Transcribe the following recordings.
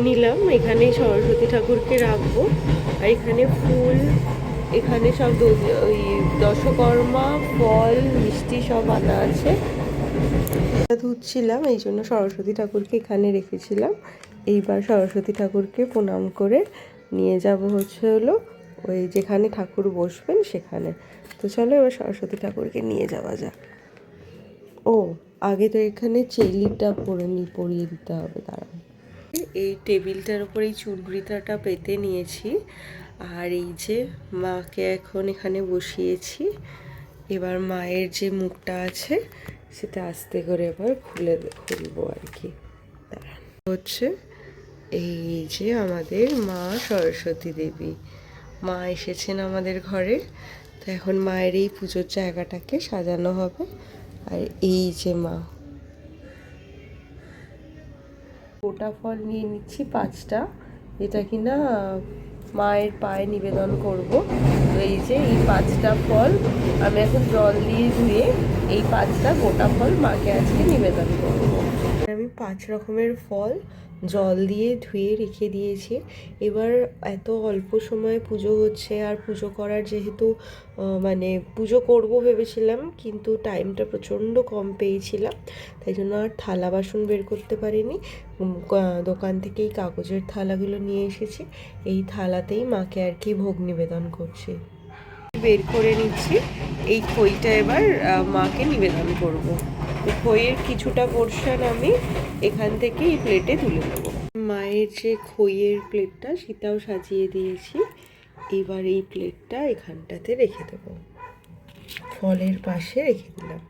নিলাম। এখানে সরস্বতী ঠাকুরকে রাখবো। আর এখানে ফুল, এখানে সব ওই দশকর্মা, ফল, মিষ্টি সব আনা আছে। ধুচ্ছিলাম, এই জন্য সরস্বতী ঠাকুরকে এখানে রেখেছিলাম। এইবার সরস্বতী ঠাকুরকে প্রণাম করে নিয়ে যাব হলো ওই যেখানে ঠাকুর বসবেন সেখানে। তো চলো এবার সরস্বতী ঠাকুরকে নিয়ে যাওয়া যাক। ও আগে তো এখানে চেলিটা পরিয়ে দিতে হবে। দাঁড়ান, এই টেবিলটার উপর এই চুনরিতাটা পেতে নিয়েছি। আর এই যে মাকে এখন এখানে বসিয়েছি। এবার মায়ের যে মুখটা আছে সেটা আস্তে করে এবার খুলবো আর কি। দাঁড়ান, হচ্ছে এই যে আমাদের মা সরস্বতী দেবী, মা এসেছেন আমাদের ঘরে। তো এখন মায়ের এই পুজোর জায়গাটাকে সাজানো হবে। আর এই যে মা, গোটা ফল নিয়ে নিচ্ছি 5টা, এটা কিনা মায়ের পায়ে নিবেদন করব। তো এই যে এই 5টা ফল আমি এখন জল দিয়ে ধুয়ে এই 5টা গোটা ফল মাকে আজকে নিবেদন করব। আমি 5 রকমের ফল জল দিয়ে ধুয়ে রেখে দিয়েছি। এবার এত অল্প সময়ে পুজো হচ্ছে, আর পুজো করার যেহেতু মানে পুজো করব ভেবেছিলাম, কিন্তু টাইমটা প্রচণ্ড কম পেয়েছিলাম, তাই জন্য আর থালা বাসন বের করতে পারিনি। দোকান থেকে এই কাগজের থালাগুলো নিয়ে এসেছি, এই থালাতেই মাকে আর কি ভোগ নিবেদন করছি। বের করে নিচ্ছি। এই খইটা এবার মাকে নিবেদন করব। খইয়ের কিছুটা পোর্শন আমি এখান থেকে এই প্লেটে তুলে নেব। মায়ের যে খইয়ের প্লেটটা সেটাও সাজিয়ে দিয়েছি। এবার এই প্লেটটা এখানটাতে রেখে দেবো, ফলের পাশে রেখে দিলাম।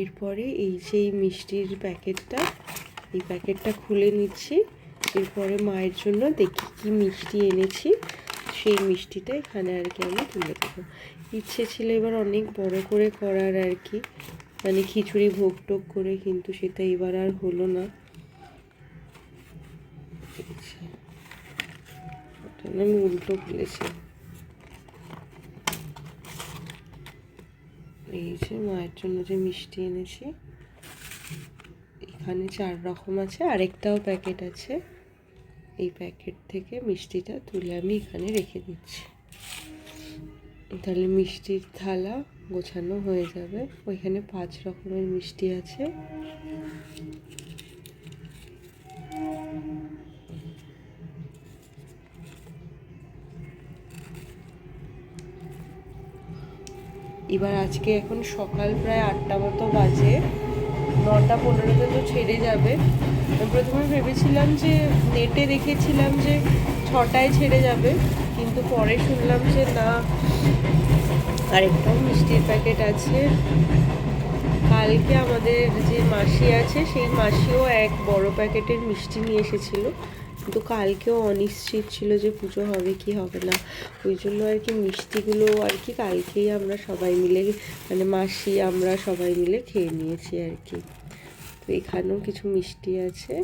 এরপরে এই যে মিষ্টির প্যাকেটটা, এই প্যাকেটটা খুলে নিচ্ছি। এরপরে মায়ের জন্য দেখি কি মিষ্টি এনেছি, সেই মিষ্টিটা এখানে আর কি আমি তুলে দেবো। ইচ্ছে ছিল এবার অনেক বড় করে করার আর কি, মানে খিচুড়ি ভোগ টোগ করে, কিন্তু সেটা এবার আর হলো না। আমি উল্টো খুলেছি। এই যে মায়ের জন্য যে মিষ্টি এনেছি, এখানে 4 রকম আছে, আরেকটাও প্যাকেট আছে। এই প্যাকেট থেকে মিষ্টিটা তুলে আমি এখানে রেখে দিচ্ছি। তাহলে মিষ্টির থালা গোছানো হয়ে যাবে। ওইখানে 5 রকমের মিষ্টি আছে। এবার আজকে এখন সকাল প্রায় 8টা মতো বাজে, 9টা 15তে তো ছেড়ে যাবে। প্রথমে ভেবেছিলাম যে নেটে দেখেছিলাম যে 6টায় ছেড়ে যাবে, কিন্তু পরে শুনলাম যে না, আরেকটাও মিষ্টির প্যাকেট আছে। কালকে আমাদের যে মাসি আছে সেই মাসিও এক বড় প্যাকেটের মিষ্টি নিয়ে এসেছিলো, কিন্তু কালকেও অনিশ্চিত ছিল যে পুজো হবে কি হবে না। ওই জন্য আর কি মিষ্টিগুলো আর কি কালকেই আমরা সবাই মিলে, মানে মাসি আমরা সবাই মিলে খেয়ে নিয়েছি আর কি। তো এখানেও কিছু মিষ্টি আছে।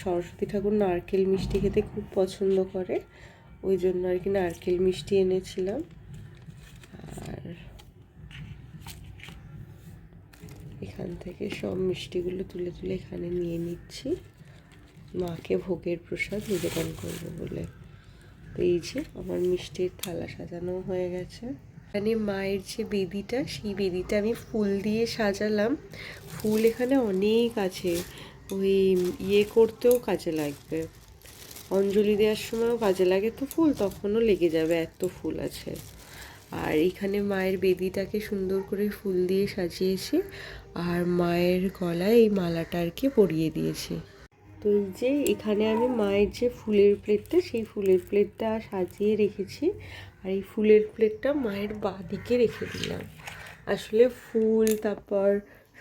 সরস্বতী ঠাকুর নারকেল মিষ্টি খেতে খুব পছন্দ করে, ওই জন্য আর কি নারকেল মিষ্টি এনেছিলাম। আর এখান থেকে সব মিষ্টিগুলো তুলে তুলে এখানে নিয়ে নিচ্ছি, মাকে ভোগের প্রসাদ নিবেদন করবো বলে। তো এই যে আমার মিষ্টির থালা সাজানো হয়ে গেছে। এখানে মায়ের যে বেদিটা, সেই বেদিটা আমি ফুল দিয়ে সাজালাম। ফুল এখানে অনেক আছে, ওই করতেও কাজে লাগবে, অঞ্জলি দেওয়ার সময়ও কাজে লাগে তো ফুল, তখনও লেগে যাবে, এত ফুল আছে। আর এখানে মায়ের বেদিটাকে সুন্দর করে ফুল দিয়ে সাজিয়েছি, আর মায়ের গলায় এই মালাটা আর কি পরিয়ে দিয়েছি। তো এই যে এখানে আমি মায়ের যে ফুলের প্লেটটা, সেই ফুলের প্লেটটা সাজিয়ে রেখেছি। আর এই ফুলের প্লেটটা মায়ের বাঁদিকে রেখে দিলাম। আসলে ফুল তারপর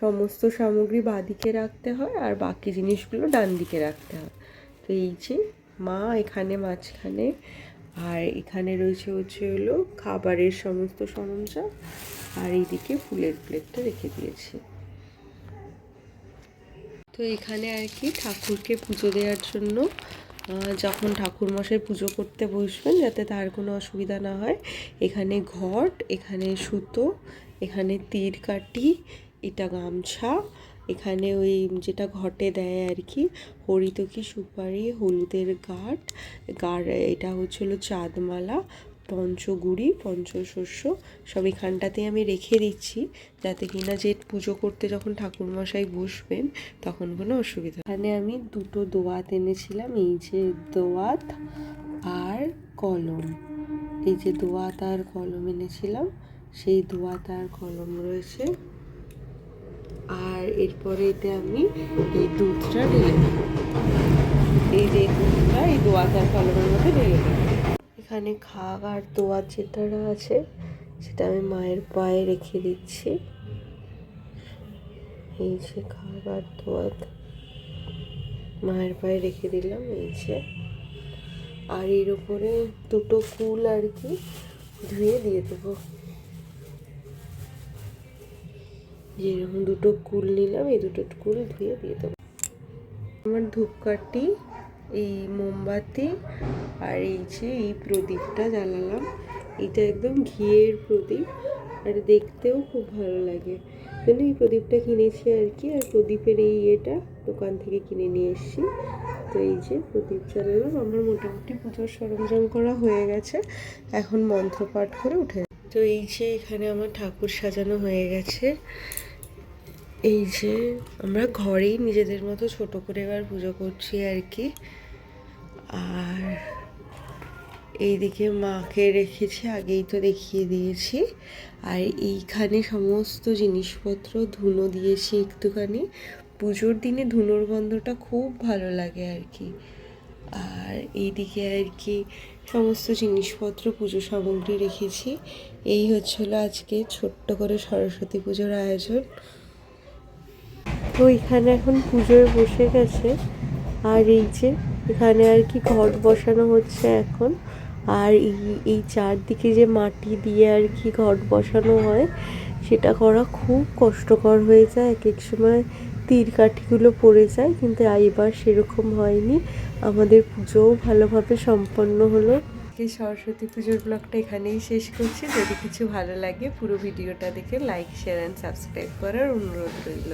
সমস্ত সামগ্রী বাঁদিকে রাখতে হয়, আর বাকি জিনিসগুলো ডান দিকে রাখতে হয়। তো এই যে মা এখানে মাঝখানে, আর এখানে রয়েছে হলো খাবারের সমস্ত সরঞ্জাম, আর এইদিকে ফুলের প্লেটটা রেখে দিয়েছি। তো এখানে আর কি ঠাকুরকে পুজো দেওয়ার জন্য, যখন ঠাকুরমশাই পুজো করতে বসবেন যাতে তার কোনো অসুবিধা না হয়, এখানে ঘট, এখানে সুতো, এখানে তীর কাঠি, এটা গামছা, এখানে ওই যেটা ঘটে দেয় আর কি, হরিতকি, সুপারি, হলুদের গাঢ়, এটা হচ্ছিলো চাঁদমালা, পঞ্চগুড়ি, পঞ্চশস্য সব এখানটাতেই আমি রেখে দিচ্ছি, যাতে কিনা যে পুজো করতে যখন ঠাকুরমশাই বসবেন তখন কোনো অসুবিধা। এখানে আমি দুটো দোয়াত এনেছিলাম, এই যে দোয়াত আর কলম, এই যে দোয়াত আর কলম এনেছিলাম, সেই দোয়াত আর কলম রয়েছে। আর এরপরে এতে আমি এই দুধটা ঢেলে দেব, এই যে দুধটা এই দোয়াত আর কলমের মধ্যে ঢেলে দেব। এখানে খাগ আর দোয়াত যেটা আছে সেটা আমি মায়ের পায়ে রেখে দিচ্ছি, এই যে খাগ আর দোয়াত মায়ের পায়ে রেখে দিলাম, এই যে। আর এর উপরে দুটো ফুল আর কি ধুয়ে দিয়ে দেবো, যেরকম দুটো কুল নিলাম এই দুটো কুল ধুয়ে দিয়ে দেবো। আমার ধূপকাঠি, এই মোমবাতি আর এই যে এই প্রদীপটা জ্বালালাম, এটা একদম ঘিয়ের প্রদীপ আর দেখতেও খুব ভালো লাগে, জন্য এই প্রদীপটা কিনেছি আর কি। আর প্রদীপের এই এটা দোকান থেকে কিনে নিয়ে এসেছি। তো এই যে প্রদীপ জ্বালালাম, আমার মোটামুটি পুজোর সরঞ্জাম করা হয়ে গেছে, এখন মন্ত্রপাঠ করে উঠে। তো এই যে এখানে আমার ঠাকুর সাজানো হয়ে গেছে, এই যে আমরা ঘরেই নিজেদের মতো ছোট করে এবার পুজো করছি আর কি। আর এইদিকে মাকে রেখেছি, আগেই তো দেখিয়ে দিয়েছি। আর এইখানে সমস্ত জিনিসপত্র ধুনো দিয়েছি একটুখানি, পুজোর দিনে ধুনোর গন্ধটা খুব ভালো লাগে আর কি। আর এইদিকে আর কি সমস্ত জিনিসপত্র পুজো সামগ্রী রেখেছি। এই হচ্ছিলো আজকে ছোট্ট করে সরস্বতী পুজোর আয়োজন। তো এখানে এখন পুজোয় বসে গেছে, আর এই যে এখানে আর কি ঘট বসানো হচ্ছে এখন। আর এই চারদিকে যে মাটি দিয়ে আর কি ঘট বসানো হয়, সেটা করা খুব কষ্টকর হয়ে যায়, এক এক সময় তীর কাঠিগুলো পড়ে যায়, কিন্তু এবার সেরকম হয়নি, আমাদের পুজোও ভালোভাবে সম্পন্ন হলো। এই সরস্বতী পুজোর ব্লগটা এখানেই শেষ করছি। যদি কিছু ভালো লাগে পুরো ভিডিওটা দেখে লাইক, শেয়ার অ্যান্ড সাবস্ক্রাইব করার অনুরোধ রইল।